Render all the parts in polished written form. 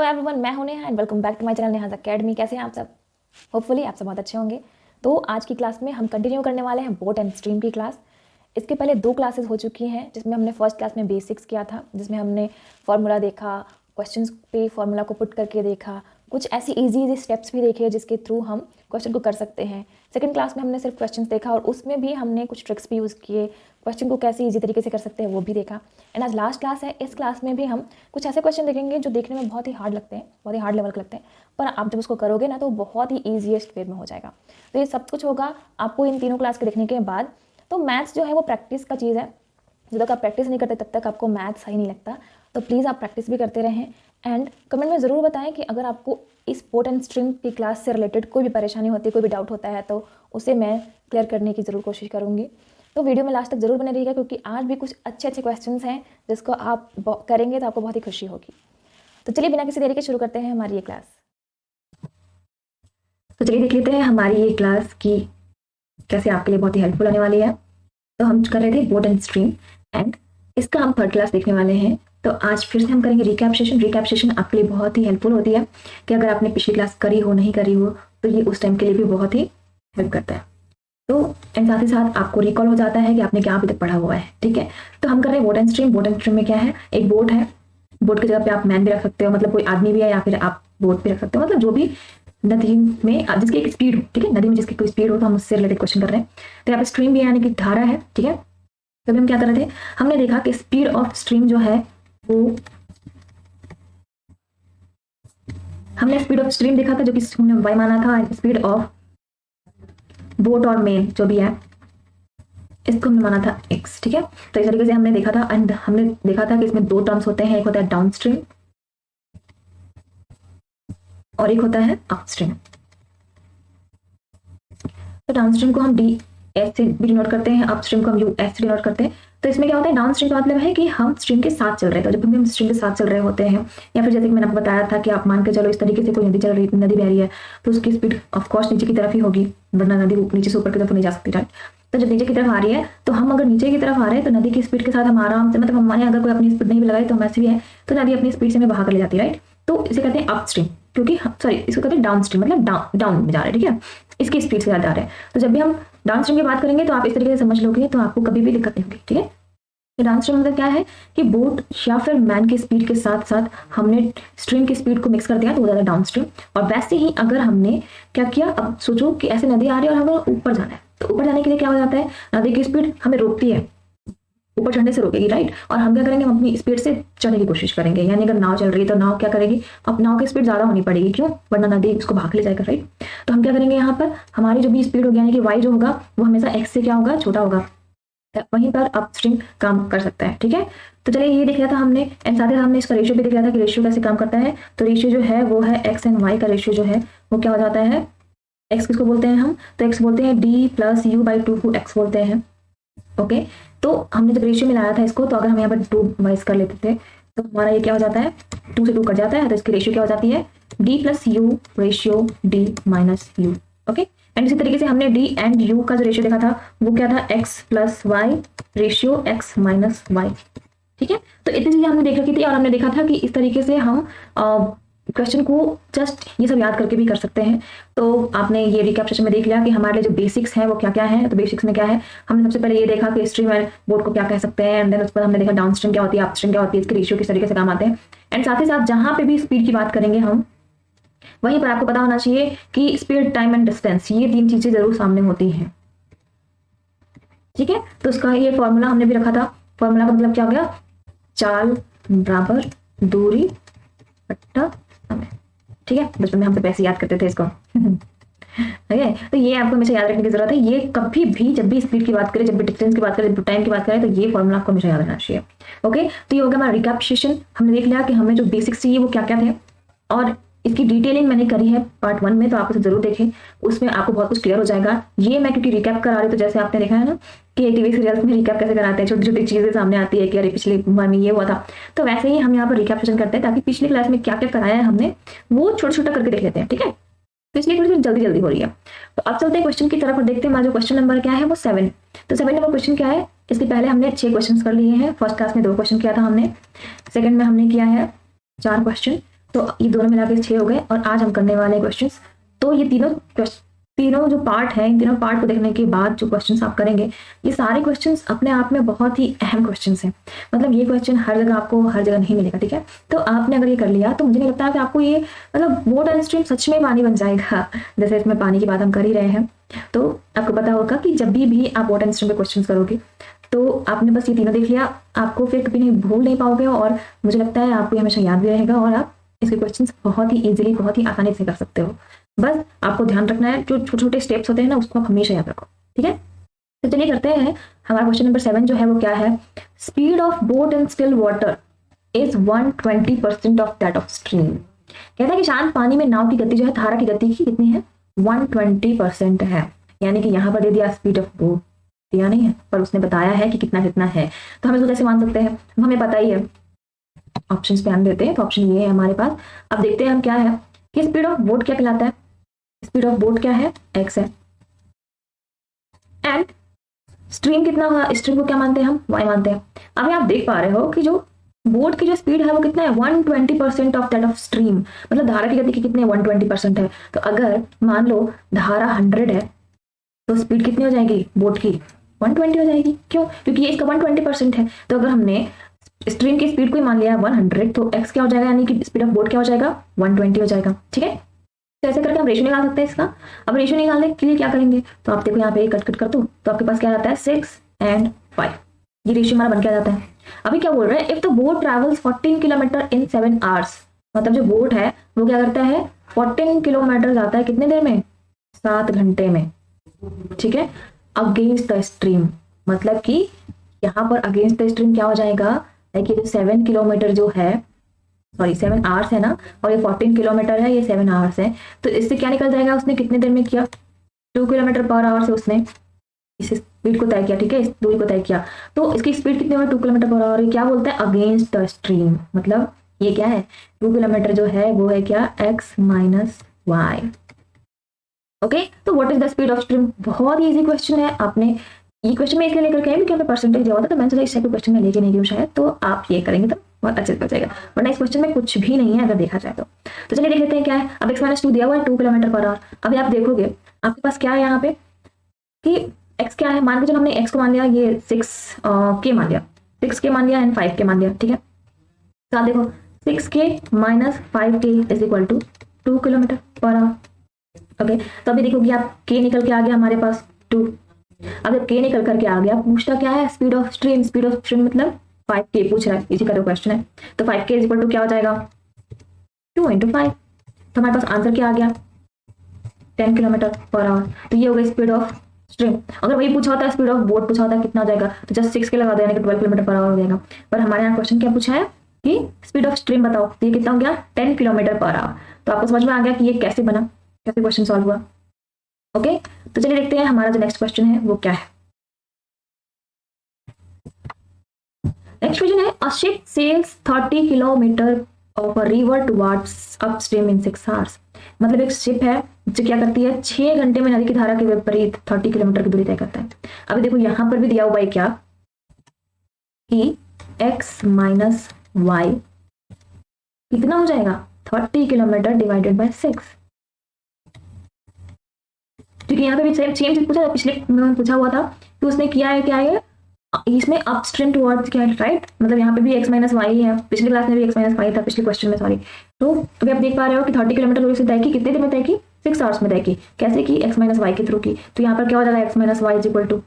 Everyone, मैं हूं Neha and welcome back to my channel Neha's academy. कैसे हैं आप सब? होपफुली आप सब बहुत अच्छे होंगे। तो आज की क्लास में हम कंटिन्यू करने वाले हैं बोट एंड स्ट्रीम की क्लास। इसके पहले 2 क्लासेस हो चुकी हैं, जिसमें हमने फर्स्ट क्लास में बेसिक्स किया था, जिसमें हमने फार्मूला देखा, क्वेश्चंस पे फार्मूला को पुट करके देखा, कुछ ऐसी इजी स्टेप्स भी देखे जिसके थ्रू हम क्वेश्चन को कर सकते हैं। सेकंड क्लास में हमने सिर्फ क्वेश्चंस देखा और उसमें भी हमने कुछ ट्रिक्स भी यूज़ किए, क्वेश्चन को कैसे इजी तरीके से कर सकते हैं वो भी देखा। एंड आज लास्ट क्लास है, इस क्लास में भी हम कुछ ऐसे क्वेश्चन देखेंगे जो देखने में बहुत ही हार्ड लगते हैं, बहुत ही हार्ड लेवल के लगते हैं, पर आप जब उसको करोगे ना तो बहुत ही ईजीएस्ट वे में हो जाएगा। तो ये सब कुछ होगा आपको इन तीनों क्लास के देखने के बाद। तो मैथ्स जो है वो प्रैक्टिस का चीज़ है, जब तक आप प्रैक्टिस नहीं करते तब तक आपको मैथ्स सही नहीं लगता। तो प्लीज़ आप प्रैक्टिस भी करते रहें एंड कमेंट में ज़रूर बताएं कि अगर आपको इस बोट एंड स्ट्रिंग की क्लास से रिलेटेड कोई भी परेशानी होती है, कोई भी डाउट होता है, तो उसे मैं क्लियर करने की ज़रूर कोशिश करूँगी। तो वीडियो में लास्ट तक ज़रूर बने रहिएगा, क्योंकि आज भी कुछ अच्छे अच्छे क्वेश्चंस हैं जिसको आप करेंगे तो आपको बहुत ही खुशी होगी। तो चलिए बिना किसी देरी के शुरू करते हैं हमारी ये क्लास। तो चलिए देख लेते हैं हमारी ये क्लास की कैसे आपके लिए बहुत ही हेल्पफुल होने वाली है। तो हम कर रहे थे बोट एंड स्ट्रीम एंड इसका हम थर्ड क्लास देखने वाले हैं। तो आज फिर से हम करेंगे रिकैप सेशन। रिकैप सेशन आपके लिए बहुत ही हेल्पफुल होती है कि अगर आपने पिछली क्लास करी हो, नहीं करी हो, तो ये उस टाइम के लिए भी बहुत ही हेल्प करता है। तो एंड साथ ही साथ आपको रिकॉल हो जाता है कि आपने क्या अभी तक पढ़ा हुआ है। ठीक है, तो हम कर रहे हैं boat and stream. Boat and stream में क्या है, एक बोट है, बोट की जगह पे आप मैन भी रख सकते हो, मतलब कोई आदमी भी है, या फिर आप बोट भी रख सकते हो, मतलब जो भी नदी में जिसकी एक स्पीड हो। ठीक है, नदी में जिसकी कोई स्पीड हो, तो हम उससे रिलेटेड क्वेश्चन कर रहे हैं। तो यहाँ पे स्ट्रीम भी यानी कि धारा है। ठीक है, तभी हम क्या कर रहे थे, हमने देखा कि स्पीड ऑफ स्ट्रीम जो है वो, हमने स्पीड ऑफ स्ट्रीम देखा था जो कि हमने y माना था, स्पीड ऑफ बोट और मेन जो भी है इसको हमने माना था x। ठीक है, तो इस तरीके से हमने देखा था एंड हमने देखा था कि इसमें 2 टर्म्स होते हैं, एक होता है डाउन स्ट्रीम और एक होता है अपस्ट्रीम। तो डाउन स्ट्रीम को हम डी एस से भी डिनोट करते हैं, अपस्ट्रीम को हम यू एस से डिनोट करते हैं। तो इसमें क्या होता है, डाउन स्ट्रीम का मतलब है कि हम स्ट्रीम के साथ चल रहे हैं। तो जब हम स्ट्रीम के साथ चल रहे होते हैं, या फिर जैसे कि मैंने आपको बताया था कि आप मान के चलो इस तरीके से कोई नदी चल रही, नदी बह रही है, तो उसकी स्पीड ऑफकोर्स नीचे की तरफ ही होगी, वरना नदी नीचे से ऊपर की तरफ नहीं जा सकती। राइट, तो जब नीचे की तरफ आ रही है, तो हम अगर नीचे की तरफ आ रहे हैं तो नदी की स्पीड के साथ हम आराम से, मतलब हमारे अगर कोई अपनी स्पीड नहीं भी लगाए तो हम ऐसे भी है, तो नदी अपनी स्पीड से हमें बहा कर ले जाती है। राइट, तो इसे कहते हैं अपस्ट्रीम, क्योंकि सॉरी इसको कहते हैं डाउन स्ट्रीम, मतलब डाउन में जा रहे हैं। ठीक है, इसकी स्पीड से ज्यादा आ रहे हैं। तो जब भी हम डाउन स्ट्रीम की बात करेंगे तो आप इस तरीके से समझ लोगे, तो आपको कभी भी दिक्कत नहीं होगी। ठीक है, तो डाउन स्ट्रीम मतलब क्या है कि बोट या फिर मैन की स्पीड के साथ साथ हमने स्ट्रीम की स्पीड को मिक्स कर दिया, तो वो ज़्यादा डाउन स्ट्रीम। और वैसे ही अगर हमने क्या किया, अब सोचो कि ऐसे नदी आ रही है और हमें ऊपर जाना है, तो ऊपर जाने के लिए क्या हो जाता है, नदी की स्पीड हमें रोकती है, ऊपर चढ़ने से रोकेगी। राइट, और हम क्या करेंगे, हम अपनी स्पीड से चढ़ने की कोशिश करेंगे। यानी अगर नाव चल रही है तो नाव क्या करेगी, अब नाव की स्पीड ज्यादा होनी पड़ेगी, क्यों, वरना नदी उसको भाग ले जाएगा। राइट, तो हम क्या करेंगे, यहाँ पर हमारी जो भी स्पीड होगी यानी कि y जो होगा वो हमेशा x से क्या होगा, छोटा होगा, वहीं पर अपस्ट्रीम काम कर सकता है। ठीक है, तो चलिए ये देख लिया था हमने एंड साथ ही हमने इसका रेशियो भी देख लिया था कि रेशियो कैसे काम करता है। तो रेशियो जो है वो है x एंड y का रेशियो जो है वो क्या हो जाता है, x किसको बोलते हैं हम, तो x बोलते हैं d प्लस u बाई 2 को x बोलते हैं। ओके, तो हमने जब रेशियो मिलाया था इसको, तो अगर हम यहाँ पर 2 वाइज कर लेते थे तो हमारा ये क्या हो जाता है, 2 से 2 कट जाता है, तो इसकी रेशियो क्या हो जाती है, d plus you ratio d minus you. Okay, and इसी तरीके से हमने d एंड u का जो रेशियो देखा था वो क्या था, x plus y ratio x minus y. ठीक है, तो इतनी चीजें हमने देख रखी थी और हमने देखा था कि इस तरीके से हम क्वेश्चन को जस्ट ये सब याद करके भी कर सकते हैं। तो आपने ये रिकैप सेशन में देख लिया कि हमारे लिए जो बेसिक्स हैं वो क्या क्या है। तो बेसिक्स में क्या है, हमने सबसे पहले ये देखा कि स्ट्रीम एंड बोट को क्या कह सकते हैं, एंड देन उस पर हमने देखा डाउन स्ट्रीम क्या होती है, अप स्ट्रीम क्या होती है, इसके रेशियो किस तरीके से काम आते हैं। एंड साथ ही साथ जहां पे भी स्पीड की बात करेंगे हम, वहीं पर आपको पता होना चाहिए कि स्पीड, टाइम एंड डिस्टेंस, ये 3 चीजें जरूर सामने होती हैं। ठीक है, तो उसका ये फॉर्मूला हमने भी रखा था। फॉर्मूला का मतलब क्या हो गया, चाल बराबर दूरी बट्टा समय। ठीक है, बचपन में हम सब ऐसे याद करते थे इसको। ठीक है, तो ये आपको हमेशा याद रखने की जरूरत है। ये कभी भी जब भी स्पीड की बात करें, जब भी डिस्टेंस की बात करें, जब टाइम की बात करें, तो ये फॉर्मूला आपको हमेशा याद रखना चाहिए। ओके, तो ये हो गया हमारा रिकैप सेशन। हमने देख लिया कि हमें जो बेसिक्स चाहिए वो क्या क्या थे, और इसकी डिटेलिंग मैंने करी है पार्ट 1 में, तो आप उसे जरूर देखें, उसमें आपको बहुत कुछ क्लियर हो जाएगा। ये मैं क्योंकि रिकैप करा रही, तो जैसे आपने देखा है ना कि टीवी सीरियल्स में रिकैप कैसे कराते हैं, छोटी छोटी चीजें सामने आती है कि अरे पिछले बार में ये हुआ था, तो वैसे ही हम यहाँ पर रिकैप सेशन करते हैं ताकि पिछली क्लास में क्या क्या कराया है हमने वो छोटा छोटा करके देख लेते हैं। ठीक है, तो इसलिए थोड़ी जल्दी जल्दी हो रही है। तो अब चलते हैं क्वेश्चन की तरफ और देखते हैं हमारा जो क्वेश्चन नंबर क्या है वो 7। तो 7 नंबर क्वेश्चन क्या है, इसके पहले हमने 6 क्वेश्चन कर लिए हैं। फर्स्ट क्लास में 2 क्वेश्चन किया था हमने, सेकंड में हमने किया है 4 क्वेश्चन। तो ये दोनों मिला के 6 हो गए। और आज हम करने वाले क्वेश्चन, तो ये तीनों जो पार्ट है, इन तीनों पार्ट को देखने के बाद जो क्वेश्चंस आप करेंगे, ये सारे क्वेश्चंस अपने आप में बहुत ही अहम क्वेश्चंस हैं। मतलब ये क्वेश्चन हर जगह आपको हर जगह नहीं मिलेगा, ठीक है। तो आपने अगर ये कर लिया तो मुझे नहीं लगता कि आपको ये मतलब बोर्ड एंड स्ट्रीम सच में पानी बन जाएगा। जैसे इसमें पानी की बात हम कर ही रहे हैं, तो आपको पता होगा कि जब भी आप बोर्ड एंड स्ट्रीम पे क्वेश्चन करोगे तो आपने बस ये तीनों देख लिया, आपको फिर कभी नहीं भूल नहीं पाओगे, और मुझे लगता है आपको हमेशा याद भी रहेगा, और आप इसके क्वेश्चंस बहुत ही इजीली, बहुत ही आसानी से कर सकते हो। बस आपको ध्यान रखना है, जो छोटे छोटे स्टेप्स होते हैं ना, उसको आप हमेशा याद रखो, ठीक है। तो चलिए करते हैं। हमारा क्वेश्चन नंबर 7 जो है वो क्या है, speed of boat in still water is 120% of that of stream. कहता है कि शांत पानी में नाव की गति जो है धारा की गति की कितनी है, 120% है। यानी कि यहाँ पर दे दिया स्पीड ऑफ बोट, दिया नहीं है, पर उसने बताया है कि कितना कितना है, तो हम इसको कैसे मान सकते हैं, हमें पता ही है। ऑप्शंस पे हम देते हैं, तो ऑप्शन ये है हमारे पास। अब देखते हैं हम क्या है कि स्पीड ऑफ बोट क्या कहलाता है। स्पीड ऑफ बोट क्या है, x है। एंड स्ट्रीम कितना हुआ, स्ट्रीम को क्या मानते हैं हम, y मानते हैं। अभी आप देख पा रहे हो कि जो बोट की जो स्पीड है वो कितना है, 120% ऑफ दैट ऑफ स्ट्रीम। मतलब धारा की गति की कितनी 120% है। तो अगर मान लो धारा 100 है तो स्पीड कितनी हो जाएगी बोट की, 120 हो जाएगी। क्यों, क्योंकि ये इसका 120% है। तो अगर हमने स्ट्रीम की स्पीड को ही मान लिया 100, तो x क्या हो जाएगा, यानी कि स्पीड ऑफ बोट क्या हो जाएगा, 120 हो जाएगा, ठीक है। तो ऐसे करके हम रेशियो निकाल सकते हैं इसका। अब रेशियो निकालने के लिए क्या करेंगे, तो आप देखो यहाँ पे कट कट कर दो, तो आपके पास क्या आता है 6 and 5, ये रेशियो हमारा बन के आ जाता है। अभी क्या बोल रहे हैं, if the boat travels 14 kilometre in 7 hours, मतलब जो बोट है वो क्या करता है 14 किलोमीटर जाता है कितने देर में, 7 घंटे में, ठीक है। अगेंस्ट द स्ट्रीम, मतलब कि यहाँ पर अगेंस्ट द स्ट्रीम क्या हो जाएगा, देखिए जो 7 किलोमीटर जो है, सॉरी 7 आवर्स है ना, और ये 14 किलोमीटर है, ये 7 आवर्स है, तो इससे क्या निकल जाएगा, उसने कितने देर में किया, 2 किलोमीटर पर आवर से उसने इस स्पीड को तय किया, ठीक है, इस दूरी को तय किया। तो इसकी स्पीड कितनी होगी, 2 किलोमीटर पर आवर। ये क्या बोलता है, अगेंस्ट द स्ट्रीम, मतलब ये क्या है, 2 किलोमीटर जो है वो है क्या, x माइनस वाई। ओके, तो what is the speed of stream, बहुत ही इजी क्वेश्चन है। आपने ये क्वेश्चन में इसलिए लेकर के आए क्योंकि हमें परसेंटेज दिया था, तो मैंने सोचा इस टाइप के क्वेश्चन में लेके नहीं गई शायद, तो आप ये करेंगे तो बहुत अच्छे से हो जाएगा, वरना इस क्वेश्चन में कुछ भी नहीं है अगर देखा जाए तो चलिए देख लेते हैं क्या है। अब x-2 दिया हुआ है 2 किलोमीटर पर आवर। अभी आप देखोगे आपके पास क्या है यहाँ पे कि x क्या है, मान के चलो हमने x को मान लिया, ये 6k मान लिया, 6k मान लिया एंड 5k मान लिया, ठीक है। तो आप देखो 6k minus 5k is equal to 2 kilometre per hour. Okay, तो अभी देखो कि आप k निकल के आ गया हमारे पास 2। अगर k निकल करके आ गया, पूछता क्या है, speed of stream. Speed of stream मतलब 5k पूछ रहा है, इसी का तो क्वेश्चन है। तो 5k इज इक्वल टू क्या हो जाएगा, 2 × 5। तो हमारे पास आंसर क्या आ गया, 10 किलोमीटर पर आवर। तो ये हो गई स्पीड ऑफ स्ट्रीम। अगर वही पूछा होता है स्पीड ऑफ बोट पूछा होता है कितना हो जाएगा, तो जस्ट 6 के लगा देना कि 12 किलोमीटर पर आवर हो जाएगा। पर हमारे यहाँ क्वेश्चन क्या पूछा है कि स्पीड ऑफ स्ट्रीम बताओ, तो ये कितना हो गया 10 किलोमीटर पर आवर। तो आपको समझ में आ गया कि ये कैसे बना, कैसे क्वेश्चन सॉल्व हुआ। ओके, तो चलिए देखते हैं हमारा जो नेक्स्ट क्वेश्चन है वो क्या है। नेक्स्ट क्वेश्चन है, a ship sails 30 kilometre of a river towards upstream in 6 hours. मतलब एक शिप है जो क्या करती है, 6 घंटे में नदी की धारा के विपरीत 30 किलोमीटर की दूरी तय करता है। अभी देखो यहाँ पर भी दिया हुआ है क्या कि x माइनस वाई कितना हो जाएगा, 30 किलोमीटर डिवाइडेड बाय 6। क्योंकि यहाँ पे भी सेम चीज पूछा, पिछले में पूछा हुआ था कि उसने किया है क्या है, इसमें अपस्ट्रीम टुवर्ड्स क्या है, राइट। मतलब यहाँ पे भी x माइनस वाई है, पिछली क्लास में भी x माइनस वाई था, पिछले क्वेश्चन में, सॉरी। तो अभी आप देख पा रहे हो कि 30 किलोमीटर दूरी से तय की, कितने देर में तय की, 6 आवर्स में तय की। कैसे की, x माइनस वाई के थ्रू की। तो यहाँ पर क्या हो जाएगा, x minus y is equal to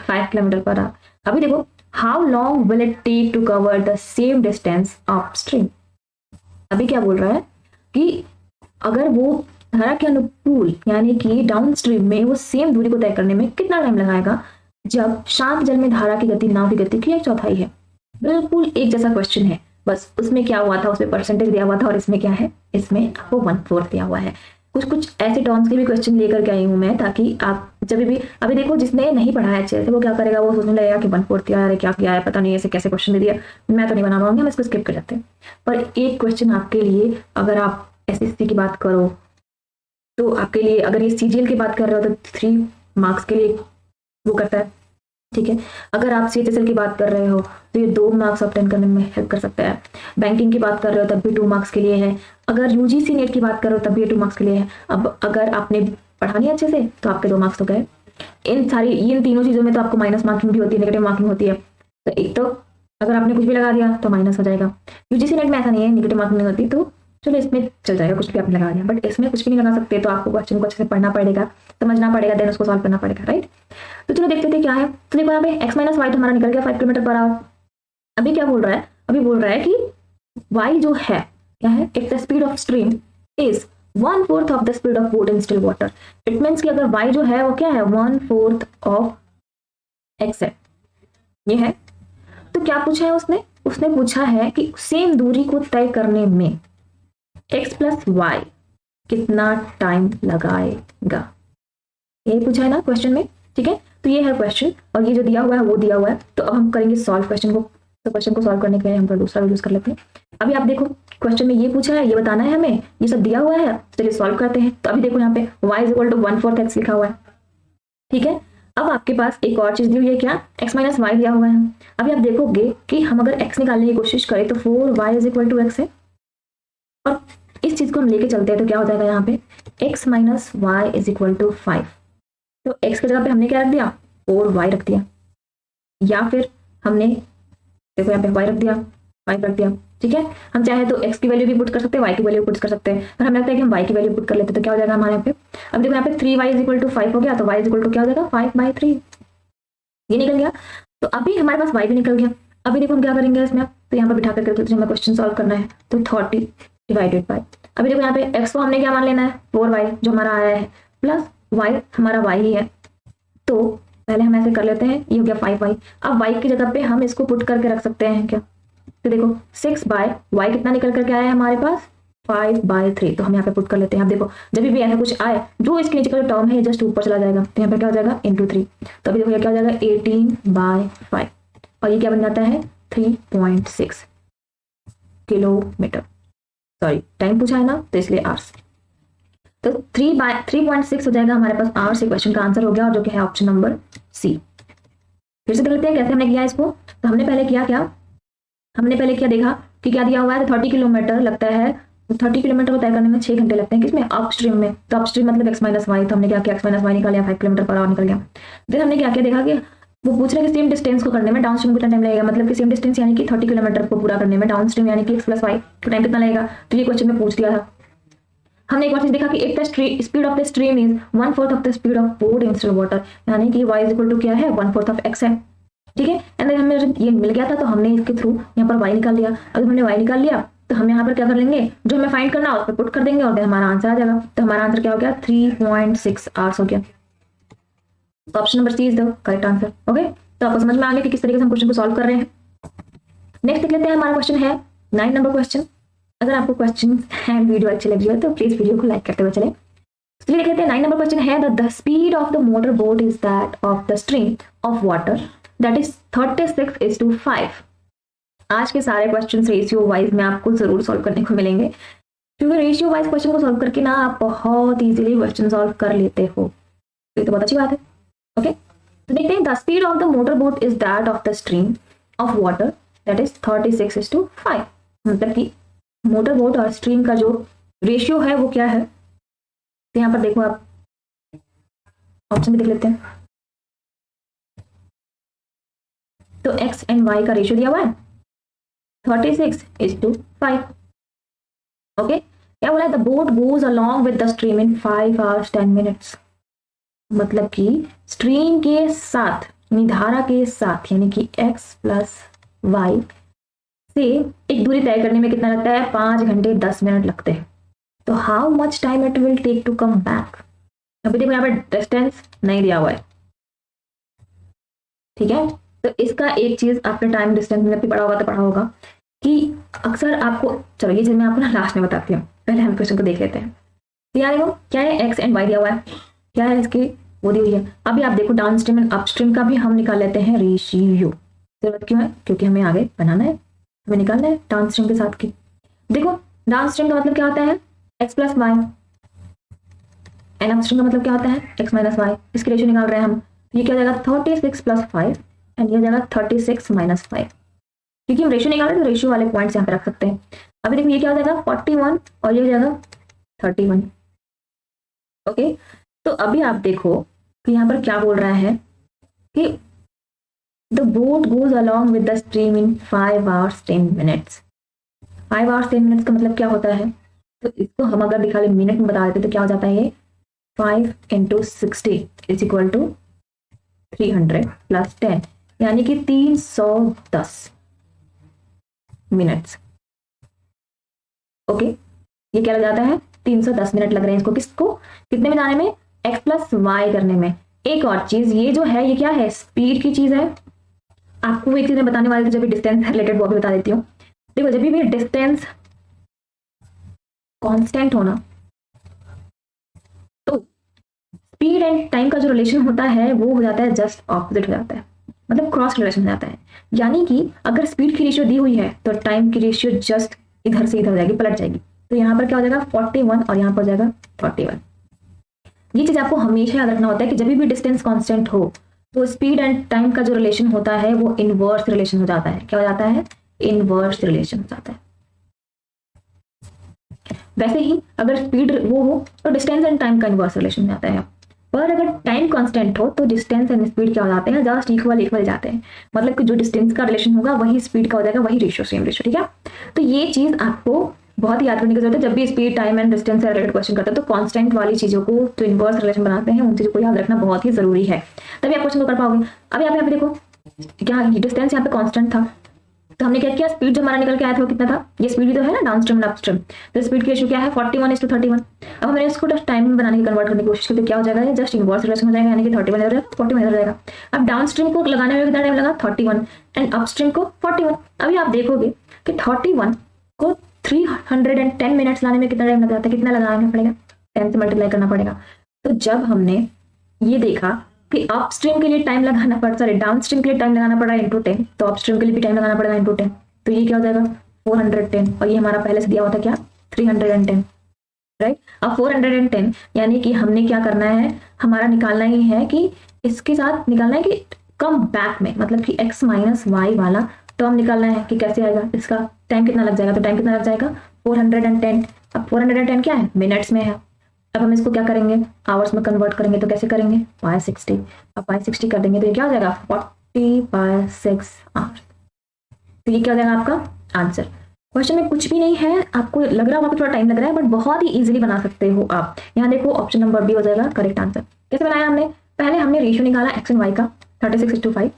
5 kilometre per hour. अभी देखो, how long will it take to cover the same distance upstream. अभी क्या बोल रहा है कि अगर वो धारा के अनुकूल यानी कि डाउनस्ट्रीम में वो सेम दूरी को तय करने में कितना टाइम लगाएगा, जब शांत जल में धारा की गति नाव की गति की 1/4 है। बिल्कुल एक जैसा क्वेश्चन है, बस उसमें क्या हुआ था, उसमें परसेंटेज दिया हुआ था, और इसमें क्या है, इसमें आपको 1/4 दिया हुआ है। कुछ ऐसे टर्म्स के भी क्वेश्चन लेकर के आई हूँ मैं, ताकि आप जब भी, अभी देखो जिसने नहीं पढ़ा है अच्छे से वो क्या करेगा, वो सोचने लगेगा कि 1/4 दिया है, क्या किया है पता नहीं, ऐसे कैसे क्वेश्चन दे दिया, मैं तो नहीं बना पाऊंगी, हम इसको स्किप कर जाते हैं। पर एक क्वेश्चन आपके लिए, अगर आप SSC की बात करो तो आपके लिए, अगर ये CGL की बात कर रहे हो तो 3 मार्क्स के लिए वो करता है, ठीक है। अगर आप CHSL की बात कर रहे हो तो ये 2 मार्क्स ऑब्टेन करने में हेल्प कर सकता है। बैंकिंग की बात कर रहे हो तब भी 2 मार्क्स के लिए है। अगर UGC नेट की बात करो तब भी 2 मार्क्स के लिए है। अब अगर आपने पढ़ा नहीं अच्छे से तो आपके 2 मार्क्स तो गए। इन तीनों चीजों में तो आपको माइनस मार्किंग भी होती है, नेगेटिव मार्किंग होती है। तो एक तो अगर आपने कुछ भी लगा दिया तो माइनस हो जाएगा। UGC नेट में ऐसा नहीं है, नेगेटिव मार्किंग नहीं होती, तो चलो इसमें चल जाएगा, कुछ भी आपने लगा दिया। बट इसमें कुछ भी नहीं लगा सकते, तो आपको क्वेश्चन को अच्छे से पढ़ना पड़ेगा, समझना पड़ेगा, देन उसको सॉल्व करना पड़ेगा, राइट। तो चलो देखते थे क्या है। तो देखो यहाँ पे x माइनस वाई तो हमारा निकल गया 5 किलोमीटर पर आवर। अभी क्या बोल रहा है, अभी बोल रहा है कि y जो है क्या है, if the speed of stream is 1/4 of the speed of boat in still water. It means कि अगर y जो है वो क्या है 1/4 ऑफ x है, ये है। तो क्या पूछा है उसने पूछा है कि सेम दूरी को तय करने में x प्लस वाई कितना टाइम लगाएगा, यही पूछा है ना क्वेश्चन में, ठीक है। तो ये है क्वेश्चन, और ये जो दिया हुआ है वो दिया हुआ है। तो अब हम करेंगे सॉल्व क्वेश्चन को। तो क्वेश्चन को सॉल्व करने के लिए हम दूसरा यूज कर लेते हैं। अभी आप देखो क्वेश्चन में ये पूछा है, ये बताना है हमें, ये सब दिया हुआ है, चलिए सॉल्व करते हैं। तो अभी देखो यहाँ पे y is equal to 1/4 x लिखा हुआ है, ठीक है। अब आपके पास एक और चीज दी हुई है, क्या, x माइनस वाई दिया हुआ है। अभी आप देखोगे कि हम अगर x निकालने की कोशिश करें तो 4y is equal to x है, और इस चीज को हम लेके चलते हैं तो क्या हो जाएगा यहाँ पे x minus y is equal to 5। तो x की जगह पे हमने क्या रख दिया 4y रख दिया, या फिर हमने देखो यहाँ पे y रख दिया 5 रख दिया, ठीक है। हम चाहे तो x की वैल्यू भी पुट कर सकते हैं, y की वैल्यू पुट कर सकते हैं, पर हमें लगता है कि हम y की वैल्यू पुट कर लेते हैं तो क्या हो जाएगा हमारे यहाँ पे। अब देखो यहाँ पे 3y इज इक्वल टू 5 हो गया, तो y इज इक्वल टू क्या हो जाएगा 5/3, ये निकल गया। तो अभी हमारे पास y भी निकल गया। अभी देखो हम क्या करेंगे इसमें, तो यहाँ पर बिठा करके जो हमें क्वेश्चन सॉल्व करना है तो 30 डिवाइडेड बाय, अभी देखो यहाँ पे x को हमने क्या मान लेना है 4y जो हमारा आया है, प्लस y हमारा y ही है। तो पहले हम ऐसे कर लेते हैं, ये हो गया 5y। अब y की जगह पे हम इसको पुट करके रख सकते हैं क्या, तो देखो 6/y कितना निकल करके आया है हमारे पास 5/3, तो हम यहाँ पे पुट कर लेते हैं। अब देखो जब भी ऐसा कुछ आए जो इसके नीचे का जो टर्म है ये जस्ट ऊपर चला जाएगा, तो यहाँ पे क्या हो जाएगा into 3, तो अभी देखो ये क्या हो जाएगा 18/5, और ये क्या बन जाता है 3.6 किलोमीटर। सॉरी टाइम पूछा है ना तो इसलिए आवर्स, तो 3/3.6 हो जाएगा हमारे पास आवर्स। ये क्वेश्चन का आंसर हो गया, और जो कि है ऑप्शन नंबर सी। फिर से देख लेते हैं कैसे हमने किया इसको। तो हमने पहले किया क्या, हमने पहले क्या देखा कि क्या दिया हुआ है, 30 किलोमीटर लगता है, 30 किलोमीटर को तय करने में 6 घंटे लगते हैं, किसमें अपस्ट्रीम में। तो अपस्ट्रीम मतलब x माइनस वाई, तो हमने क्या किया x माइनस वाई निकाला, 5 किलोमीटर पर आवर निकल गया। फिर हमने क्या किया, देखा कि वो पूछ रहे कि सेम डिस्टेंस को करने में डाउनस्ट्रीम को कितना टाइम लगेगा, मतलब कि सेम डिस्टेंस यानी कि 30 किलोमीटर को पूरा करने में डाउनस्ट्रीम यानी कि x प्लस वाई को टाइम कितना लगेगा। तो ये क्वेश्चन में पूछ दिया था। हमने एक बार चीज देखा कि if the speed of the stream is 1/4 of the speed of boat in still water, यानी कि y इज इक्वल टू क्या है 1/4 ऑफ x है, ठीक है। एंड देन हमें जब ये मिल गया था तो हमने इसके थ्रू यहाँ पर y निकाल लिया। अगर हमने y निकाल लिया तो हम यहाँ पर क्या कर लेंगे, जो हमें फाइंड करना है उस पर पुट कर देंगे, और देन हमारा आंसर आ जाएगा। तो हमारा आंसर क्या हो गया 3.6 आवर्स हो गया। तो option number C is the correct answer. Okay, तो आपको समझ में आ गया कि किस तरीके से हम क्वेश्चन को सॉल्व कर रहे हैं। नेक्स्ट देख लेते हैं, हमारा क्वेश्चन है 9 नंबर क्वेश्चन। अगर आपको क्वेश्चन एंड वीडियो अच्छी लगी हो तो प्लीज वीडियो को लाइक करते हुए चले। चलिए देख लेते हैं 9 नंबर क्वेश्चन है, the speed of the motor boat is that of the stream of water that is 36:5। आज के सारे क्वेश्चन रेशियो वाइज में आपको जरूर सॉल्व करने को मिलेंगे, क्योंकि रेशियो वाइज क्वेश्चन को सॉल्व करके ना आप बहुत इजीली क्वेश्चन सॉल्व कर लेते हो, तो ये तो बहुत अच्छी बात है। ओके, तो देखते हैं, the speed of the motor boat is that of the stream of water that is 36:5। मतलब कि मोटर बोट और स्ट्रीम का जो रेशियो है वो क्या है, तो यहाँ पर देखो आप ऑप्शन भी देख लेते हैं। तो x एंड y का रेशियो दिया हुआ है 36:5। ओके, क्या बोला है, the boat goes along with the stream in 5 hours 10 minutes। मतलब कि स्ट्रीम के साथ धारा के साथ यानी कि x प्लस वाई से एक दूरी तय करने में कितना लगता है 5 घंटे 10 मिनट लगते हैं। तो how much time it will take to come back. अभी देखो यहाँ पर डिस्टेंस नहीं दिया हुआ है, ठीक है। तो इसका एक चीज आपने टाइम डिस्टेंस में भी पढ़ा होगा तो पढ़ा होगा कि अक्सर आपको, चलो ये चीज मैं आपको ना लास्ट में बताती हूँ, पहले हम क्वेश्चन को देख लेते हैं। तो यार देखो क्या है, एक्स एंड वाई दिया हुआ है, क्या है इसकी वो दी हुई है। अभी आप देखो डाउन स्ट्रीम एंड अपस्ट्रीम का भी हम निकाल लेते हैं रेशियो। जरूरत क्यों है, क्योंकि हमें आगे बनाना है, हमें निकालना है डाउन स्ट्रीम के साथ की। देखो डाउन स्ट्रीम का मतलब क्या होता है x plus y, and upstream का मतलब क्या होता है एक्स माइनस वाई। इसकी रेशियो निकाल रहे हैं हम, ये क्या हो जाएगा 36 प्लस 5 एंड ये हो जाएगा 36 माइनस 5, क्योंकि हम रेशियो निकाल रहे हैं तो रेशियो वाले पॉइंट्स यहाँ पे रख सकते हैं। अभी देखो ये क्या हो जाएगा 41 और ये हो जाएगा 31। ओके, तो अभी आप देखो कि यहाँ पर क्या बोल रहा है कि the boat goes along with the stream in 5 hours 10 minutes। 5 hours 10 minutes का मतलब क्या होता है, तो इसको हम अगर दिखा ले मिनट में बता देते तो क्या हो जाता है, ये 5 into 60 is equal to 300 plus 10, यानी कि 310 मिनट्स। ओके, ये क्या लग जाता है 310 मिनट लग रहे हैं इसको, किसको कितने में जाने में, x प्लस वाई करने में। एक और चीज, ये जो है ये क्या है, स्पीड की चीज है। आपको एक चीज मैं बताने वाली थी जब भी डिस्टेंस रिलेटेड, वो भी बता देती हूँ। देखो जब भी डिस्टेंस कांस्टेंट होना तो स्पीड एंड टाइम का जो रिलेशन होता है वो हो जाता है जस्ट ऑपोजिट हो जाता है, मतलब क्रॉस रिलेशन हो जाता है। यानी कि अगर स्पीड की रेशियो दी हुई है तो टाइम की रेशियो जस्ट इधर से इधर हो जाएगी, पलट जाएगी। तो यहाँ पर क्या हो जाएगा 41 और यहाँ पर हो जाएगा 31। ये चीज आपको हमेशा याद रखना होता है कि जब भी डिस्टेंस कांस्टेंट हो तो स्पीड एंड टाइम का जो रिलेशन होता है वो इनवर्स रिलेशन हो जाता है। क्या हो जाता है, इनवर्स रिलेशन हो जाता है। वैसे ही अगर स्पीड वो हो तो डिस्टेंस एंड टाइम का इनवर्स रिलेशन हो जाता है। पर अगर टाइम कांस्टेंट हो तो डिस्टेंस एंड स्पीड क्या हो जाते हैं, जस्ट इक्वल जाते हैं। मतलब कि जो डिस्टेंस का रिलेशन होगा वही स्पीड का हो जाएगा, वही रेशियो, सेम रेशियो। ठीक है, तो ये चीज आपको बहुत ही याद करने की जरूरत है। जब भी स्पीड टाइम एंड डिस्टेंस से रिलेटेड क्वेश्चन करते हैं तो कांस्टेंट वाली चीजों को जो इनवर्स रिलेशन बनाते हैं उन चीजों को याद रखना बहुत ही जरूरी है, तभी आप क्वेश्चन को कर पाओगे। अभी आप यहाँ पे देखो क्या डिस्टेंस यहाँ पे कांस्टेंट था, तो हमने क्या किया, स्पीड जो हमारा निकल के आया था वो कितना था, ये स्पीड भी तो है ना डाउनस्ट्रीम और अपस्ट्रीम, तो स्पीड की रेशियो क्या है 41:31। अब हमने इसको जस्ट टाइम में बनाने की कन्वर्ट करने की कोशिश की तो क्या हो जाएगा, ये जस्ट इनवर्स रिलेशन हो जाएगा, यानी कि 31 इधर जाएगा 41 इधर जाएगा। अब डाउनस्ट्रीम को लगाने में कितना टाइम लगा 31 एंड अपस्ट्रीम को 41। अभी आप देखोगे कि 31 को 310 मिनट्स लाने में कितना टाइम लग जाता है, कितना लगाना पड़ेगा, 10 से मल्टीप्लाई करना पड़ेगा। तो जब हमने ये देखा कि अपस्ट्रीम के लिए टाइम लगाना पड़, सॉरी डाउनस्ट्रीम के लिए टाइम लगाना पड़ा इंटू 10, तो अपस्ट्रीम के लिए भी टाइम लगाना पड़ेगा इंटू 10, तो ये क्या हो जाएगा 410 और ये हमारा पहले से दिया हुआ था क्या 310, राइट। अब 410 यानी कि हमने क्या करना है, हमारा निकालना ही है कि इसके साथ निकालना है कि कम बैक में, मतलब कि x माइनस वाई वाला टर्म निकालना है कि कैसे आएगा, इसका टाइम कितना लग जाएगा, तो टाइम कितना लग जाएगा 410। अब 410 क्या है, मिनट्स में है। अब हम इसको क्या करेंगे, आवर्स में कन्वर्ट करेंगे, तो कैसे करेंगे y60। अब y60 कर देंगे तो ये क्या हो जाएगा 40/6 आवर्स। तो ये क्या हो जाएगा आपका आंसर। क्वेश्चन में कुछ भी नहीं है, आपको लग रहा होगा कि थोड़ा टाइम लग रहा है, बट बहुत ही इजीली बना सकते हो आप। यहाँ देखो ऑप्शन नंबर बी हो जाएगा करेक्ट आंसर। कैसे बनाया हमने, पहले हमने रेशियो निकाला एक्स एंड वाई का 36:5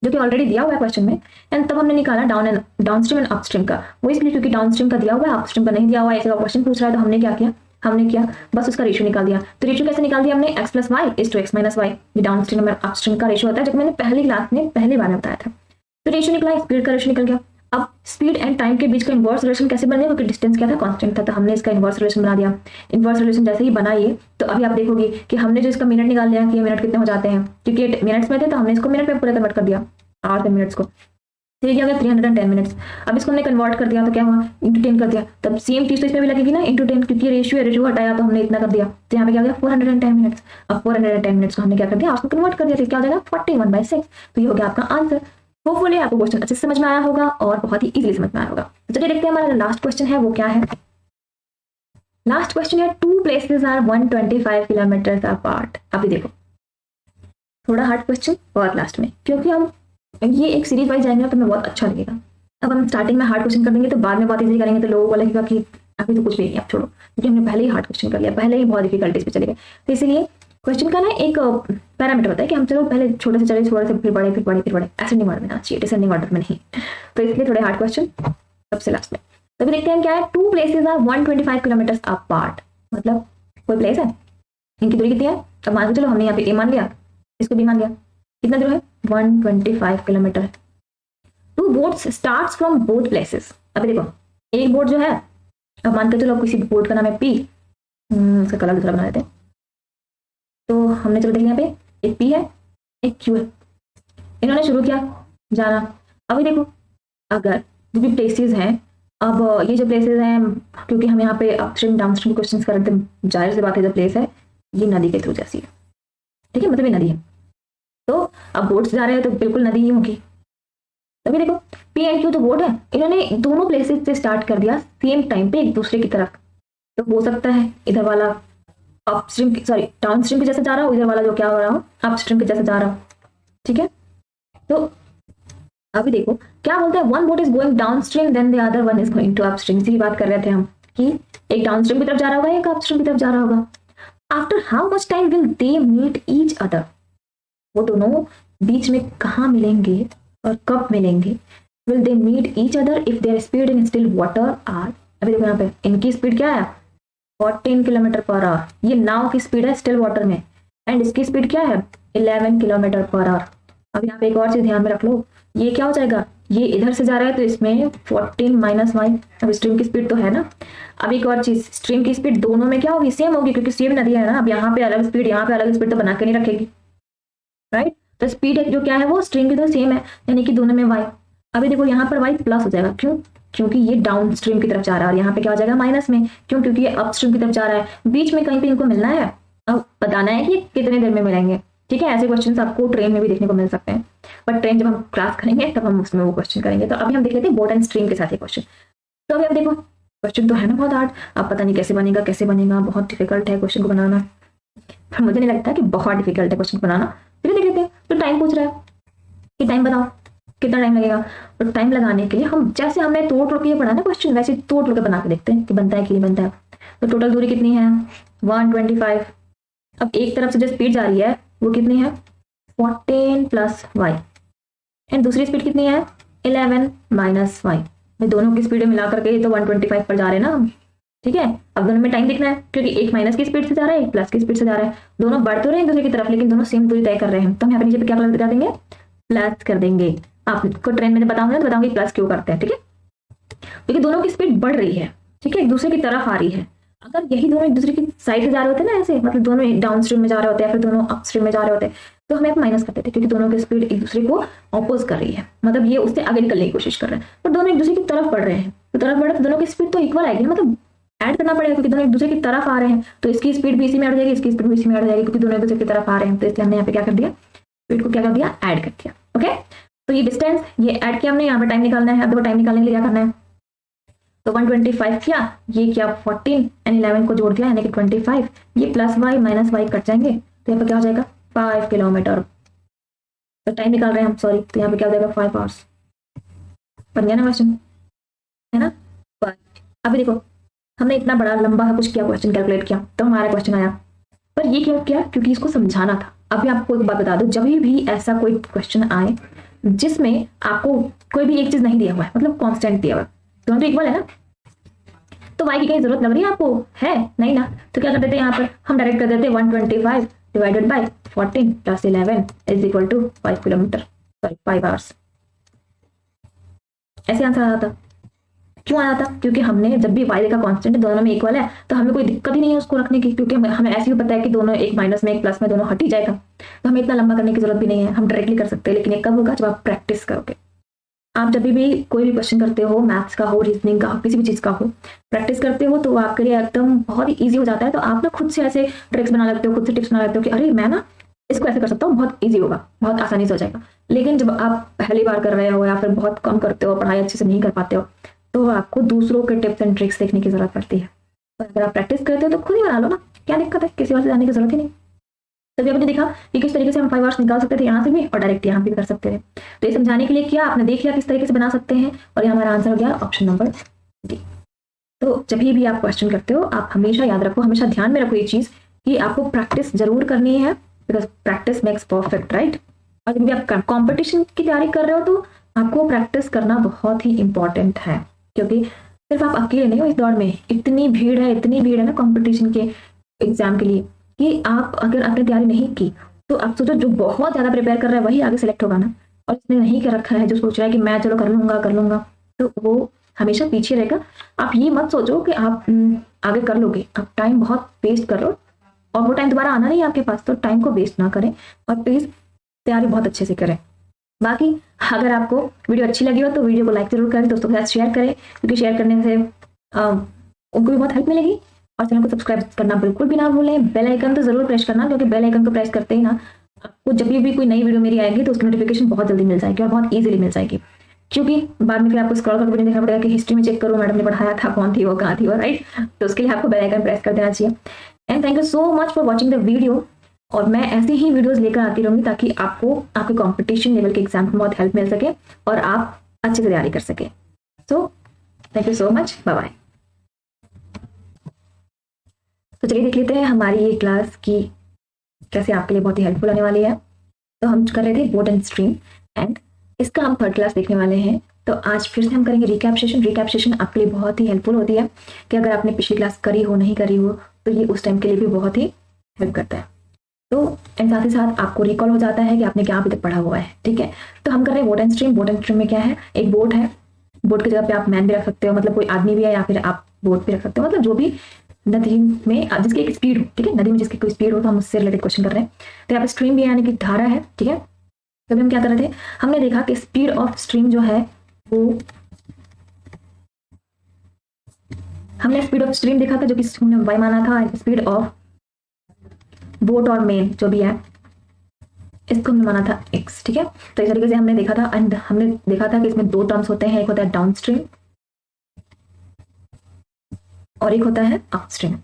जो कि ऑलरेडी दिया हुआ है क्वेश्चन में, एंड तब हमने निकाला डाउनस्ट्रीम एंड अपस्ट्रीम का। वो इसलिए क्योंकि डाउनस्ट्रीम का दिया हुआ है, अपस्ट्रीम का नहीं दिया हुआ है, ऐसे का क्वेश्चन पूछ रहा है, तो हमने क्या किया, हमने किया बस उसका रेशियो निकाल दिया। तो रेशियो कैसे निकाल दिया हमने, x plus y is to x minus y. ये डाउनस्ट्रीम और अपस्ट्रीम का रेशियो होता है, जो मैंने पहली क्लास में पहली बार में बताया था। तो रेशियो निकला, स्पीड का रेशियो निकल गया। अब स्पीड एंड टाइम के बीच का इनवर्स रिलेशन कैसे बन गया, क्योंकि डिस्टेंस क्या था कांस्टेंट था, तो हमने इसका इनवर्स रिलेशन बना दिया। इनवर्स रिलेशन जैसे ही बनाइए तो अभी आप देखोगे कि हमने जो इसका मिनट निकाल लिया कि ये मिनट कितने हो जाते हैं, क्योंकि मिनट्स में थे तो हमने इसको मिनट में पूरा कन्वर्ट कर दिया, आवर्स एंड मिनट्स को। तो ये क्या हो गया 310 मिनट्स। अब इसको हमने कन्वर्ट कर दिया तो क्या हुआ इंटू 10 कर दिया, तब सेम चीज तो इसमें भी लगेगी ना इंटू 10, क्योंकि रेशियो हटाया तो हमने इतना कर दिया। तो यहाँ पे क्या हो गया 410 मिनट्स। अब 410 मिनट्स को हमने क्या कर दिया, उसको कन्वर्ट कर दिया, तो क्या हो जाएगा 41/6। तो ये हो गया आपका आंसर। होपफुली आपको क्वेश्चन अच्छे से समझ में आया होगा और बहुत ही इजीली समझ में आया होगा। तो चलिए देखते हैं हमारा लास्ट क्वेश्चन है वो क्या है। लास्ट क्वेश्चन है, two places are 125 kilometre apart. अभी देखो थोड़ा हार्ड क्वेश्चन बहुत लास्ट में, क्योंकि हम ये एक सीरीज वाइज जाएंगे तो हमें बहुत अच्छा लगेगा। अब हम स्टार्टिंग में हार्ड क्वेश्चन कर देंगे तो बाद में बहुत इजी करेंगे तो लोगों को लगेगा कि अभी तो कुछ भी नहीं, आप छोड़ो, क्योंकि हमने पहले ही हार्ड क्वेश्चन कर लिया, पहले ही बहुत डिफिकल्टीज पे चले गए। तो इसीलिए क्वेश्चन का ना एक पैरामीटर होता है कि हम चलो पहले छोटे से चले, थोड़े से फिर बड़े, फिर बड़े, फिर बड़े, असेंडिंग ऑर्डर में आना चाहिए, डिसेंडिंग ऑर्डर में नहीं। तो इसलिए थोड़े हार्ड क्वेश्चन सबसे लास्ट में। तो देखते हैं क्या है, two places are 125 kilometre apart. मतलब कोई प्लेस है, इनकी दूरी कितनी है, अब मान के चलो हमने यहाँ पे ए मान लिया, इसको बी मान लिया, कितना दूर है 125 kilometre. Two boats starts from both places. अभी देखो एक बोट जो है, अब मान के चलो किसी बोट का नाम है पी, इसका कलर दूसरा बना देते हैं। तो हमने चलो देख यहाँ पे एक पी है एक क्यू है, इन्होंने शुरू किया जाना। अभी देखो अगर जो भी प्लेसेस हैं, अब ये जो प्लेसेस हैं, क्योंकि हम यहाँ पे अपस्ट्रीम डाउनस्ट्रीम क्वेश्चन कर रहे थे, जाहिर सी बात है जो प्लेस है ये नदी के थ्रू जैसी है, ठीक है, मतलब ये नदी है। तो अब बोट से जा रहे हैं तो बिल्कुल नदी ही होगी। तभी देखो पी एंड क्यू जो बोट है, इन्होंने दोनों प्लेसेस से स्टार्ट कर दिया सेम टाइम पे एक दूसरे की तरफ। तो हो सकता है इधर वाला अपस्ट्रीम सॉरी डाउन स्ट्रीम के जैसे जा रहा हो, इधर वाला जो क्या हो रहा हो अपस्ट्रीम के जैसे जा रहा हो। ठीक है, तो अभी देखो क्या बोलते हैं, one boat is going down stream then the other one is going to upstream. इसी की बात कर रहे थे हम कि एक डाउन स्ट्रीम की तरफ जा रहा होगा, एक अपस्ट्रीम की तरफ जा रहा होगा। After how much time will they meet each other, वो दोनों बीच में कहाँ मिलेंगे और कब मिलेंगे। Will they meet each other if their speed in still water are, अभी देखो यहाँ पे इनकी स्पीड क्या है 14 किलोमीटर पर आवर, ये नाव की स्पीड है स्टिल वाटर में, एंड इसकी स्पीड क्या है 11 किलोमीटर पर आवर। अब यहाँ पे एक और चीज ध्यान में रख लो, ये क्या हो जाएगा, ये इधर से जा रहा है तो इसमें 14 माइनस वाई, अब स्ट्रीम की स्पीड तो है ना। अब एक और चीज, स्ट्रीम की स्पीड दोनों में क्या होगी सेम होगी, क्योंकि सेम नदी है ना। अब यहाँ पे अलग स्पीड यहाँ पे अलग स्पीड तो बना के नहीं रखेगी, राइट। तो स्पीड जो क्या है वो स्ट्रीम की तो सेम है, यानी कि दोनों में वाई। अभी देखो यहाँ पर वाई प्लस हो जाएगा, क्यों, क्योंकि ये डाउन स्ट्रीम की तरफ जा रहा है, और यहाँ पे क्या हो जाएगा माइनस में, क्यों, क्योंकि ये अप स्ट्रीम की तरफ जा रहा है। बीच में कहीं पे इनको मिलना है, अब बताना है कि कितने देर में मिलेंगे। ठीक है, ऐसे क्वेश्चन आपको ट्रेन में भी देखने को मिल सकते हैं, बट ट्रेन जब हम क्लास करेंगे तब हम उसमें वो क्वेश्चन करेंगे। तो अभी हम देख लेते हैं बोट एंड स्ट्रीम के साथ ये क्वेश्चन। तो अभी आप देखो क्वेश्चन तो है ना बहुत हार्ड, अब पता नहीं कैसे बनेगा कैसे बनेगा, बहुत डिफिकल्ट है क्वेश्चन को बनाना। पर मुझे नहीं लगता कि बहुत डिफिकल्ट है क्वेश्चन को बनाना। फिर देख लेते हैं, तो टाइम पूछ रहा है कि टाइम बताओ कितना टाइम लगेगा। तो टाइम लगाने के लिए हम जैसे हमने तोड़ के पढ़ा ना क्वेश्चन, वैसे तोड़ के बना के देखते हैं कि बनता है कि नहीं बनता है। तो टोटल दूरी कितनी है 125। अब एक तरफ से जो स्पीड जा रही है वो कितनी है 14 प्लस वाई, एंड दूसरी स्पीड कितनी है 11 माइनस वाई। दोनों की स्पीड मिला करके तो 125 पर जा रहे हैं ना हम। ठीक है, अब दोनों में टाइम देखना है, क्योंकि एक माइनस की स्पीड से जा रहा है एक प्लस की स्पीड से जा रहा है, दोनों बढ़ तो रहे हैं एक दूसरे की तरफ लेकिन दोनों सेम दूरी तय कर रहे हैं। तो हम यहाँ पे नीचे पे क्या कर देंगे प्लस कर देंगे। आपको ट्रेन में बताऊंगा तो बताऊंगी प्लस क्यों करते हैं। ठीक है, क्योंकि दोनों की स्पीड बढ़ रही है, ठीक है, एक दूसरे की तरफ आ रही है। अगर यही दोनों एक दूसरे की साइड से जा रहे होते ना ऐसे, मतलब दोनों डाउन स्ट्रीम में जा रहे होते हैं, फिर दोनों अप स्ट्रीम में जा रहे होते हैं, तो हमें माइनस करते थे, क्योंकि दोनों की स्पीड एक दूसरे को ऑपोज कर रही है, मतलब ये उससे आगे निकलने की कोशिश कर रहे हैं, पर दोनों एक दूसरे की तरफ बढ़ रहे हैं। तो तरफ बढ़े तो दोनों की स्पीड तो इक्वल आएगी, मतलब ऐड करना पड़ेगा, क्योंकि दोनों एक दूसरे की तरफ आ रहे हैं, तो इसकी स्पीड भी इसी में ऐड हो जाएगी, इसकी स्पीड भी इसी में ऐड हो जाएगी, क्योंकि दोनों एक दूसरे की तरफ आ रहे हैं। तो इसलिए हमने यहाँ पे क्या कर दिया, स्पीड को क्या कर दिया ऐड कर दिया। ओके, तो ये डिस्टेंस ये ऐड किया हमने, यहाँ पे टाइम निकालना है। अब देखो टाइम निकालने के लिए क्या करना है, तो 125 किया, ये किया 14 एंड 11 को जोड़ दिया यानी कि 25, ये plus y minus y cut जाएंगे, तो यहाँ पे क्या हो जाएगा 5 किलोमीटर। तो टाइम निकाल रहे हैं हम, सॉरी, तो यहाँ पे क्या हो जाएगा 5 आवर्स। बन गया ना क्वेश्चन, है ना। अभी देखो हमने इतना बड़ा लंबा कुछ किया, क्वेश्चन कैलकुलेट किया तो हमारा क्वेश्चन आया, पर ये क्यों किया, क्योंकि इसको समझाना था। अभी आपको एक बात बता दो, जब भी ऐसा कोई क्वेश्चन आए जिसमें आपको कोई भी एक चीज नहीं दिया हुआ है, मतलब कांस्टेंट दिया हुआ है, दोनों तो इक्वल है ना, तो y की कहीं जरूरत लग रही है आपको, है नहीं ना, तो क्या कर देते हैं यहाँ पर हम डायरेक्ट कर देते हैं 125 divided by 14 plus 11 is equal to 5 kilometre, sorry 5 hours. ऐसे आंसर आ जाता। क्यों आया था, क्योंकि हमने जब भी y का कांस्टेंट दोनों में इक्वल है तो हमें कोई दिक्कत ही नहीं है उसको रखने की, क्योंकि हमें ऐसे भी पता है कि दोनों एक माइनस में एक प्लस में दोनों हट ही जाएगा, तो हमें इतना लंबा करने की जरूरत भी नहीं है, हम डायरेक्टली कर सकते हैं। लेकिन ये कब होगा, जब आप प्रैक्टिस करोगे। आप जब भी कोई भी क्वेश्चन करते हो, मैथ्स का हो, रीजनिंग का हो, किसी भी चीज का हो, प्रैक्टिस करते हो तो आपके लिए एकदम बहुत ही ईजी हो जाता है। तो आप ना खुद से ऐसे ट्रिक्स बना लेते हो, खुद से टिप्स बना लेते हो कि अरे मैं ना इसको ऐसे कर सकता हूँ, बहुत ईजी होगा, बहुत आसानी से हो जाएगा। लेकिन जब आप पहली बार कर रहे हो या फिर बहुत कम करते हो, पढ़ाई अच्छे से नहीं कर पाते हो, तो आपको दूसरों के टिप्स एंड ट्रिक्स देखने की जरूरत पड़ती है। और अगर आप प्रैक्टिस करते हो तो खुद ही बना लो ना, क्या दिक्कत है, किसी और से जाने की जरूरत ही नहीं। तभी आपने देखा कि किस तरीके से हम 5 आवर्स निकाल सकते थे यहाँ से भी और डायरेक्ट यहाँ भी कर सकते थे। तो ये समझाने के लिए किया, आपने देख लिया किस तरीके से बना सकते हैं, और ये हमारा आंसर हो गया ऑप्शन नंबर डी। तो जब भी आप क्वेश्चन करते हो, आप हमेशा याद रखो, हमेशा ध्यान में रखो ये चीज कि आपको प्रैक्टिस जरूर करनी है, because practice makes perfect, right. और जब भी आप कॉम्पिटिशन की तैयारी कर रहे हो तो आपको प्रैक्टिस करना बहुत ही इंपॉर्टेंट है, क्योंकि सिर्फ आप अकेले नहीं हो इस दौड़ में, इतनी भीड़ है ना कॉम्पिटिशन के एग्जाम के लिए, कि आप अगर आपने तैयारी नहीं की तो आप सोचो जो बहुत ज्यादा प्रिपेयर कर रहा है वही आगे सेलेक्ट होगा ना, और जिसने नहीं कर रखा है, जो सोच रहा है कि मैं चलो कर लूंगा, तो वो हमेशा पीछे रहेगा। आप ये मत सोचो कि आप आगे कर लोगे, आप टाइम बहुत वेस्ट कर रहे हो और वो टाइम दोबारा आना नहीं है आपके पास, तो टाइम को वेस्ट ना करें और प्लीज तैयारी बहुत अच्छे से करें। बाकी अगर आपको वीडियो अच्छी लगी हो तो वीडियो को लाइक जरूर करें, दोस्तों के साथ शेयर करें, क्योंकि शेयर करने से उनको भी बहुत हेल्प मिलेगी। और चैनल को सब्सक्राइब करना बिल्कुल भी ना भूलें, बेल आइकन तो जरूर प्रेस करना, क्योंकि बेल आइकन को प्रेस करते ही ना आपको जब भी कोई नई वीडियो मेरी आएगी तो उसकी नोटिफिकेशन बहुत जल्दी मिल जाएगी और बहुत ईजिली मिल जाएगी, क्योंकि बाद में फिर आपको स्क्रॉल करके भी नहीं देखना पड़ेगा कि हिस्ट्री में चेक करो मैडम ने पढ़ाया था, कौन थी वो, कहाँ थी वो, राइट। तो उसके लिए आपको बेल आइकन प्रेस कर देना चाहिए। And thank you so much for watching the video. और मैं ऐसी ही वीडियोस लेकर आती रहूंगी ताकि आपको आपके कंपटीशन लेवल के एग्जाम में बहुत हेल्प मिल सके और आप अच्छे से तैयारी कर सके। So thank you so much, bye bye. तो चलिए देख लेते हैं हमारी ये क्लास की कैसे आपके लिए बहुत ही हेल्पफुल होने वाली है। तो हम कर रहे थे बोर्ड एंड स्ट्रीम एंड इसका हम थर्ड क्लास देखने वाले हैं। तो आज फिर से हम करेंगे रिकैप सेशन। रिकैप सेशन आपके लिए बहुत ही हेल्पफुल होती है कि अगर आपने पिछली क्लास करी हो नहीं करी हो तो ये उस टाइम के लिए भी बहुत ही हेल्प करता है। तो एंड साथ ही साथ आपको रिकॉल हो जाता है कि आपने क्या अभी तक पढ़ा हुआ है, ठीक है। तो हम कर रहे हैं board and stream. Board and stream में क्या है, एक बोर्ड है, बोर्ड की जगह पे आप मैन भी रख सकते हो, मतलब कोई आदमी भी है, या फिर आप बोर्ड पे रख सकते हो, मतलब जो भी नदी में जिसकी एक स्पीड हो, ठीक है, नदी में जिसकी कोई स्पीड हो, तो हम उससे रिलेटेड क्वेश्चन कर रहे हैं। तो यहाँ पे स्ट्रीम भी यानी कि धारा है, ठीक है। तभी हम क्या कर रहे थे, हमने देखा कि स्पीड ऑफ स्ट्रीम जो है वो, हमने स्पीड ऑफ स्ट्रीम देखा था जो कि हमने वाई माना था। स्पीड ऑफ बोट और मेन जो भी है इसको हमने माना था एक्स, ठीक है। तो इस तरीके से हमने देखा था एंड हमने देखा था कि इसमें दो टर्म्स होते हैं, एक होता है डाउन स्ट्रीम और एक होता है अपस्ट्रीम।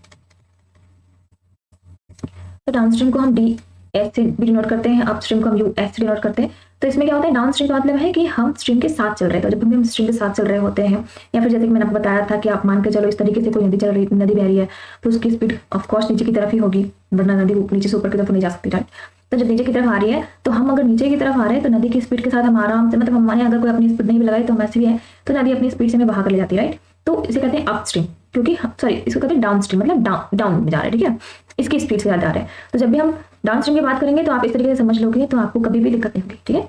तो डाउन स्ट्रीम को हम डी एस से भी डिनोट करते हैं, अपस्ट्रीम को हम यू एस से डिनोट करते हैं। तो इसमें क्या होता है, डाउन स्ट्रीम का मतलब है कि हम स्ट्रीम के साथ चल रहे हैं। तो जब भी हम स्ट्रीम के साथ चल रहे होते हैं, या फिर जैसे कि मैंने आपको बताया था कि आप मान के चलो इस तरीके से कोई नदी चल रही, नदी बह रही है, तो उसकी स्पीड ऑफकोर्स नीचे की तरफ ही होगी, वरना नदी नीचे से ऊपर की तरफ नहीं जा सकती, राइट। तो जब नीचे की तरफ आ रही है तो हम अगर नीचे की तरफ आ रहे हैं तो नदी की स्पीड के साथ हम आराम से, मतलब हमारे अगर कोई अपनी स्पीड नहीं भी लगाए तो हम ऐसे भी है तो नदी अपनी स्पीड से हमें बहा कर ले जाती है, राइट। तो इसे कहते हैं अपस्ट्रीम, क्योंकि सॉरी इसको कहते हैं डाउन स्ट्रीम, मतलब डाउन में जा रहे हैं, ठीक है, इसकी स्पीड से जा रहे हैं। तो जब भी हम डाउन स्ट्रीम की बात करेंगे तो आप इस तरीके से समझ लोगे तो आपको कभी भी दिक्कत नहीं होगी, ठीक है।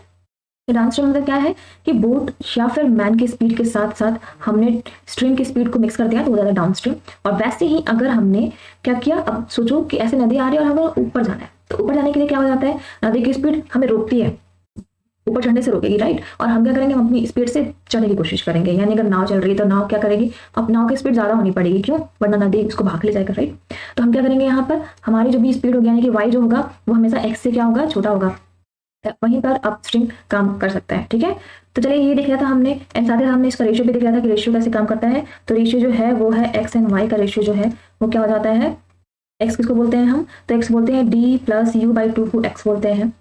डाउन स्ट्रीम मतलब क्या है कि बोट या फिर मैन की स्पीड के साथ साथ हमने स्ट्रीम की स्पीड को मिक्स कर दिया तो वो ज़्यादा डाउन स्ट्रीम। और वैसे ही अगर हमने क्या किया, अब सोचो कि ऐसे नदी आ रही है और हमें ऊपर जाना है, तो ऊपर जाने के लिए क्या हो जाता है, नदी की स्पीड हमें रोकती है, ऊपर चढ़ने से रोकेगी, राइट। और हम क्या करेंगे, हम अपनी स्पीड से चढ़ने की कोशिश करेंगे। यानी अगर नाव चल रही है तो नाव क्या करेगी, अब नाव की स्पीड ज्यादा होनी पड़ेगी, क्यों, वरना नदी उसको भाग ले जाएगा, राइट। तो हम क्या करेंगे, यहाँ पर हमारी जो भी स्पीड होगी यानी कि वाई जो होगा वो हमेशा एक्स से क्या होगा, छोटा होगा, वहीं पर अपस्ट्रीम काम कर सकता है, ठीक है। तो चलिए ये देख लिया था हमने एंड साथ ही हमने इसका रेशियो भी देख लिया था कि रेशियो कैसे काम करता है। तो रेशियो जो है वो है एक्स एंड वाई का रेशियो जो है वो क्या हो जाता है, एक्स किसको बोलते हैं हम, तो एक्स बोलते हैं डी प्लस यू बाई 2 को एक्स बोलते हैं,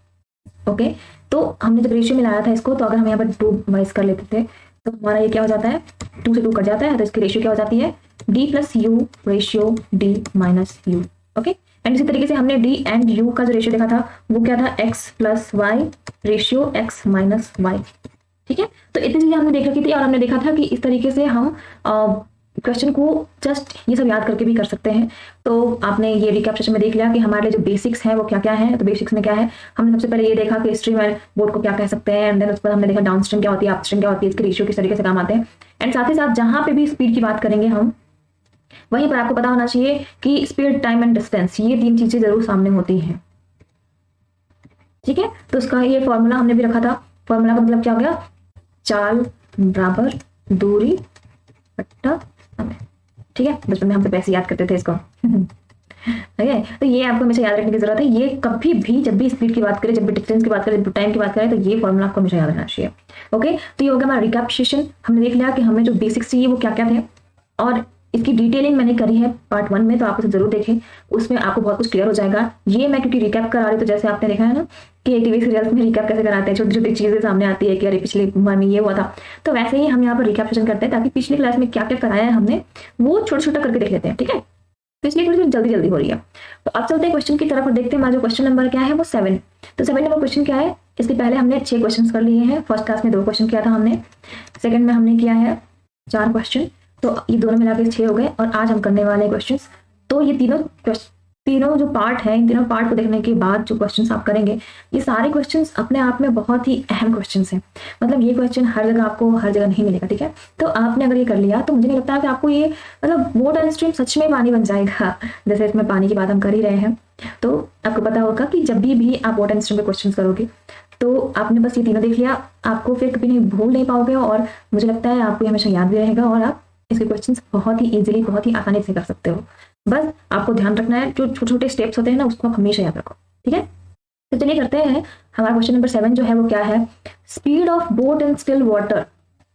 ओके। तो हमने जब रेशियो मिलाया था इसको, तो अगर हम यहाँ पर 2 वाइज कर लेते थे तो हमारा ये क्या हो जाता है, 2 से 2 कट जाता है, तो इसकी रेशियो क्या हो जाती है, D plus you ratio D minus you, okay. And इसी तरीके से हमने डी एंड यू का जो रेशियो देखा था वो क्या था, x plus y ratio x minus y, ठीक है। तो इतनी चीजें हमने देख रखी थी और हमने देखा था कि इस तरीके से हम क्वेश्चन को जस्ट ये सब याद करके भी कर सकते हैं। तो आपने ये रिकैप सेशन में देख लिया कि हमारे जो बेसिक्स हैं वो क्या क्या है। तो बेसिक्स में क्या है, हमने सबसे पहले ये देखा कि स्ट्रीम एंड बोर्ड को क्या कह सकते हैं, एंड देन उस पर हमने देखा डाउन स्ट्रीम क्या होती है, अप स्ट्रीम क्या होती है, इसके रेशियो किस तरीके से काम आते हैं। एंड साथ ही साथ जहां पे भी स्पीड की बात करेंगे हम, वहीं पर आपको पता होना चाहिए कि स्पीड, टाइम एंड डिस्टेंस, ये 3 चीजें जरूर सामने होती हैं, ठीक है। तो उसका ये फॉर्मूला हमने भी रखा था। फॉर्मूला का मतलब क्या हो गया, चाल बराबर दूरी बट्टा समय, ठीक है। बचपन में हम तो पैसे याद करते थे इसको ठीक है। तो ये आपको हमेशा याद रखने की जरूरत है। ये कभी भी जब भी स्पीड की बात करें, जब भी डिस्टेंस की बात करें, जब भी टाइम की बात करें, तो ये फॉर्मूला आपको हमेशा याद रखना चाहिए, ओके। तो ये हो गया हमारा रिकैप सेशन। हमने देख लिया कि हमें जो बेसिक्स चाहिए वो क्या क्या थे, और इसकी डिटेलिंग मैंने करी है पार्ट 1 में, तो आप उसे जरूर देखें, उसमें आपको बहुत कुछ क्लियर हो जाएगा। ये मैं क्योंकि रिकैप करा रही हूँ, तो जैसे आपने देखा है ना कि टीवी सीरियल्स में रिकैप कैसे कराते हैं, छोटी छोटी चीजें सामने आती है कि अरे पिछले बार में ये हुआ था, तो वैसे ही हम यहाँ पर रिकैप सेशन करते हैं ताकि पिछली क्लास में क्या क्या कराया है हमने वो छोटा छोटा करके देख लेते हैं, ठीक है। तो इसलिए थोड़ी जल्दी जल्दी हो रही है। तो अब चलते हैं क्वेश्चन की तरफ और देखते हैं हमारा जो क्वेश्चन नंबर क्या है वो 7। तो 7 नंबर क्वेश्चन क्या है, इसके पहले हमने 6 क्वेश्चन कर लिए हैं। फर्स्ट क्लास में 2 क्वेश्चन किया था हमने, सेकंड में हमने किया है 4 क्वेश्चन, तो ये दोनों मिला के 6 हो गए। और आज हम करने वाले क्वेश्चंस, तो ये तीनों जो पार्ट है, इन तीनों पार्ट को देखने के बाद जो क्वेश्चंस आप करेंगे, ये सारे क्वेश्चंस अपने आप में बहुत ही अहम क्वेश्चंस हैं। मतलब ये क्वेश्चन हर जगह आपको हर जगह नहीं मिलेगा, ठीक है। तो आपने अगर ये कर लिया तो मुझे नहीं लगता है कि आपको ये मतलब बोर्ड एंड स्ट्रीम सच में पानी बन जाएगा। जैसे इसमें पानी की बात हम कर ही रहे हैं, तो आपको पता होगा कि जब भी आप बोर्ड एंड स्ट्रीम पे क्वेश्चन करोगे तो आपने बस ये तीनों देख लिया, आपको फिर कभी नहीं भूल नहीं पाओगे, और मुझे लगता है आपको हमेशा याद भी रहेगा और आप इसके क्वेश्चंस बहुत ही इजीली, बहुत ही आसानी से कर सकते हो। बस आपको ध्यान रखना है, जो छोटे छोटे स्टेप्स होते हैं ना उसको आप हमेशा याद रखो, ठीक है। तो चलिए करते हैं। हमारा क्वेश्चन नंबर 7 जो है वो क्या है, speed of boat in still water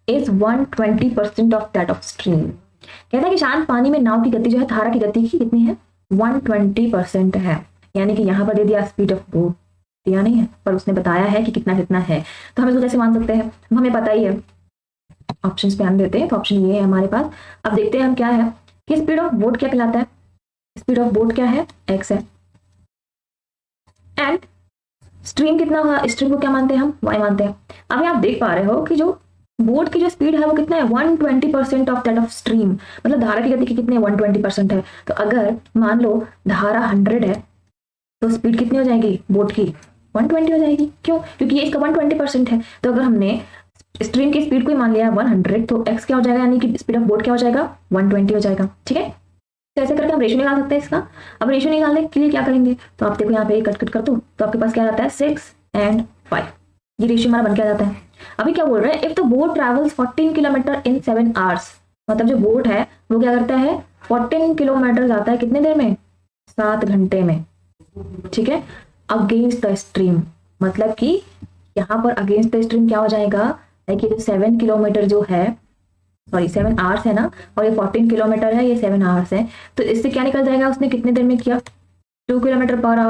is 120% of that of stream. कहता है कि शांत पानी में नाव की गति जो है धारा की गति की कितनी है, 120% है। यानी कि यहाँ पर दे दिया स्पीड ऑफ बोट, दिया नहीं है पर उसने बताया है कि कितना कितना है, तो हम इसको कैसे मान सकते हैं, हमें पता ही है। ऑप्शंस पे हम देते हैं, तो ऑप्शन ये है हमारे पास। अब देखते हैं हम क्या है कि स्पीड ऑफ बोट क्या कहलाता है, स्पीड ऑफ बोट क्या है, x है। एंड स्ट्रीम कितना होगा, स्ट्रीम को क्या मानते हैं हम, y मानते हैं। अभी आप देख पा रहे हो कि जो बोट की जो स्पीड है वो कितना है, 120% ऑफ दैट ऑफ स्ट्रीम, मतलब धारा की गति की कितनी है, 120% है। तो अगर मान लो धारा 100 है तो स्पीड कितनी हो जाएगी बोट की, 120 हो जाएगी। क्यों, क्योंकि ये इसका 120% है। तो अगर हमने स्ट्रीम की स्पीड को ही मान लिया 100 तो x क्या हो जाएगा, यानी कि स्पीड ऑफ बोट क्या हो जाएगा, 120 हो जाएगा। ठीक है, तो ऐसे करके हम रेशियो निकाल सकते हैं इसका। अब रेशियो निकालने के लिए क्या करेंगे, तो आप देखो यहाँ पे कट कट कर दो तो आपके पास क्या आता है 6 and 5, ये रेशियो हमारा बन के आ जाता है। अभी क्या बोल रहे हैं, if the boat travels 14 kilometre in 7 hours, मतलब जो बोट है वो क्या करता है 14 किलोमीटर जाता है कितने देर में, 7 घंटे में। ठीक है, अगेंस्ट द स्ट्रीम, मतलब कि यहाँ पर अगेंस्ट द स्ट्रीम क्या हो जाएगा, कि जो 7 किलोमीटर जो है, सॉरी 7 आवर्स है ना, और ये 14 किलोमीटर है, ये 7 आवर्स है, तो इससे क्या निकल जाएगा, उसने कितने देर में किया, 2 किलोमीटर पर आवर।